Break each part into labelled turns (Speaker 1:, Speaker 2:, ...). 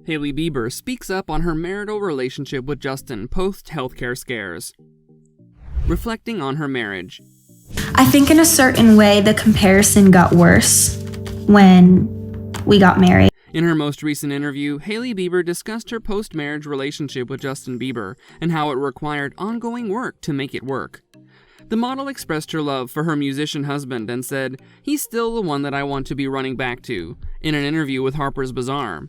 Speaker 1: Hailey Bieber speaks up on her marital relationship with Justin post-healthcare scares. Reflecting on her marriage.
Speaker 2: I think in a certain way the comparison got worse when we got married.
Speaker 1: In her most recent interview, Hailey Bieber discussed her post-marriage relationship with Justin Bieber and how it required ongoing work to make it work. The model expressed her love for her musician husband and said, "He's still the one that I want to be running back to," in an interview with Harper's Bazaar.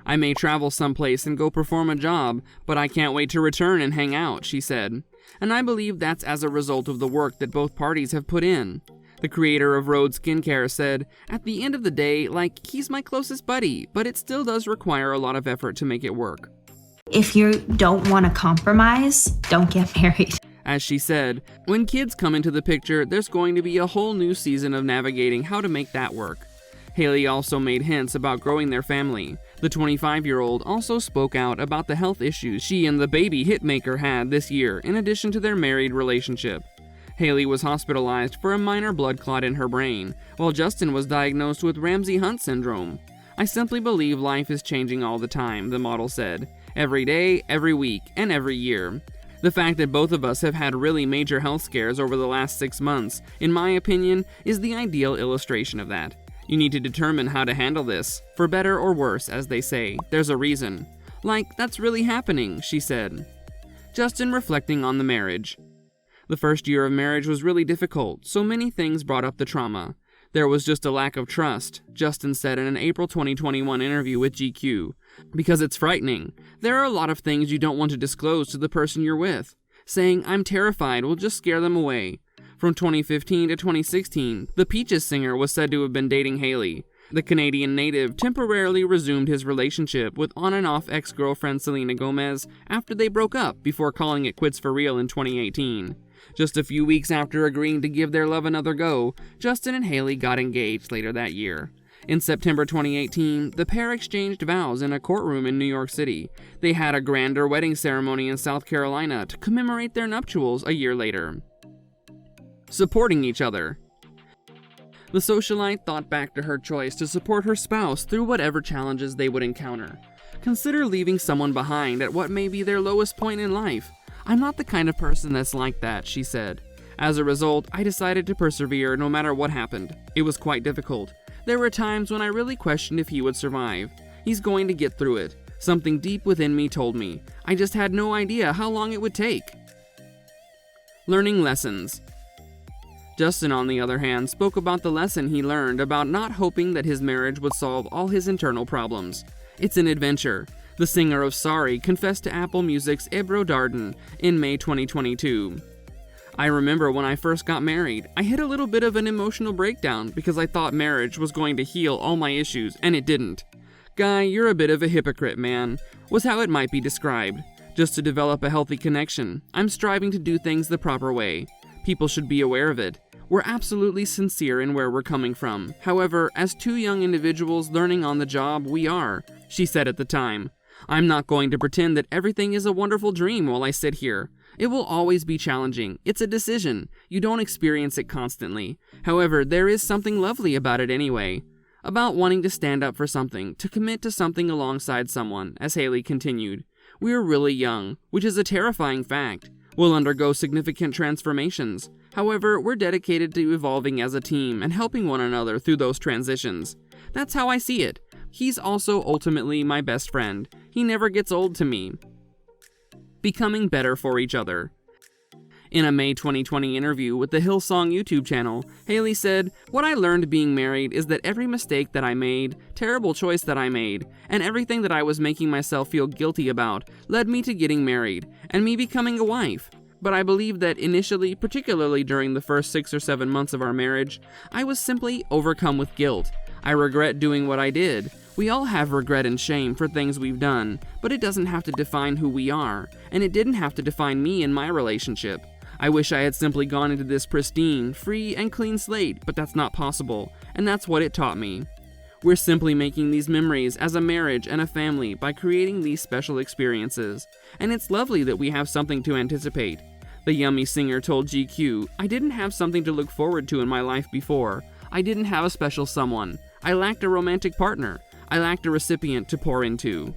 Speaker 1: "I may travel someplace and go perform a job, but I can't wait to return and hang out," she said. And I believe that's as a result of the work that both parties have put in. The creator of Rhode Skincare said, "At the end of the day, he's my closest buddy, but it still does require a lot of effort to make it work."
Speaker 2: If you don't want to compromise, don't get married.
Speaker 1: As she said, when kids come into the picture, there's going to be a whole new season of navigating how to make that work. Hailey also made hints about growing their family. The 25-year-old also spoke out about the health issues she and the baby hitmaker had this year in addition to their married relationship. Hailey was hospitalized for a minor blood clot in her brain, while Justin was diagnosed with Ramsay-Hunt syndrome. "I simply believe life is changing all the time," the model said. "Every day, every week, and every year." The fact that both of us have had really major health scares over the last 6 months, in my opinion, is the ideal illustration of that. You need to determine how to handle this, for better or worse, as they say. There's a reason. That's really happening, she said. Justin reflecting on the marriage. The first year of marriage was really difficult, so many things brought up the trauma. There was just a lack of trust, Justin said in an April 2021 interview with GQ. Because it's frightening. There are a lot of things you don't want to disclose to the person you're with. Saying, "I'm terrified," will just scare them away. From 2015 to 2016, the Peaches singer was said to have been dating Hailey. The Canadian native temporarily resumed his relationship with on-and-off ex-girlfriend Selena Gomez after they broke up before calling it quits for real in 2018. Just a few weeks after agreeing to give their love another go, Justin and Hailey got engaged later that year. In September 2018, the pair exchanged vows in a courtroom in New York City. They had a grander wedding ceremony in South Carolina to commemorate their nuptials a year later. Supporting each other. The socialite thought back to her choice to support her spouse through whatever challenges they would encounter. Consider leaving someone behind at what may be their lowest point in life. "I'm not the kind of person that's like that," she said. "As a result, I decided to persevere no matter what happened. It was quite difficult. There were times when I really questioned if he would survive. He's going to get through it. Something deep within me told me. I just had no idea how long it would take." Learning lessons. Justin, on the other hand, spoke about the lesson he learned about not hoping that his marriage would solve all his internal problems. "It's an adventure." The singer of Sorry confessed to Apple Music's Ebro Darden in May 2022. "I remember when I first got married, I hit a little bit of an emotional breakdown because I thought marriage was going to heal all my issues, and it didn't. Guy, you're a bit of a hypocrite, man," was how it might be described. "Just to develop a healthy connection, I'm striving to do things the proper way. People should be aware of it. We're absolutely sincere in where we're coming from. However, as two young individuals learning on the job, we are," she said at the time. "I'm not going to pretend that everything is a wonderful dream while I sit here. It will always be challenging. It's a decision. You don't experience it constantly. However, there is something lovely about it anyway. About wanting to stand up for something, to commit to something alongside someone," as Hailey continued. "We're really young, which is a terrifying fact. We'll undergo significant transformations. However, we're dedicated to evolving as a team and helping one another through those transitions. That's how I see it. He's also ultimately my best friend. He never gets old to me." Becoming better for each other. In a May 2020 interview with the Hillsong YouTube channel, Hailey said, "What I learned being married is that every mistake that I made, terrible choice that I made, and everything that I was making myself feel guilty about led me to getting married and me becoming a wife. But I believe that initially, particularly during the first 6 or 7 months of our marriage, I was simply overcome with guilt. I regret doing what I did. We all have regret and shame for things we've done, but it doesn't have to define who we are, and it didn't have to define me in my relationship. I wish I had simply gone into this pristine, free, and clean slate, but that's not possible, and that's what it taught me. We're simply making these memories as a marriage and a family by creating these special experiences, and it's lovely that we have something to anticipate." The Yummy singer told GQ, "I didn't have something to look forward to in my life before. I didn't have a special someone. I lacked a romantic partner. I lacked a recipient to pour into."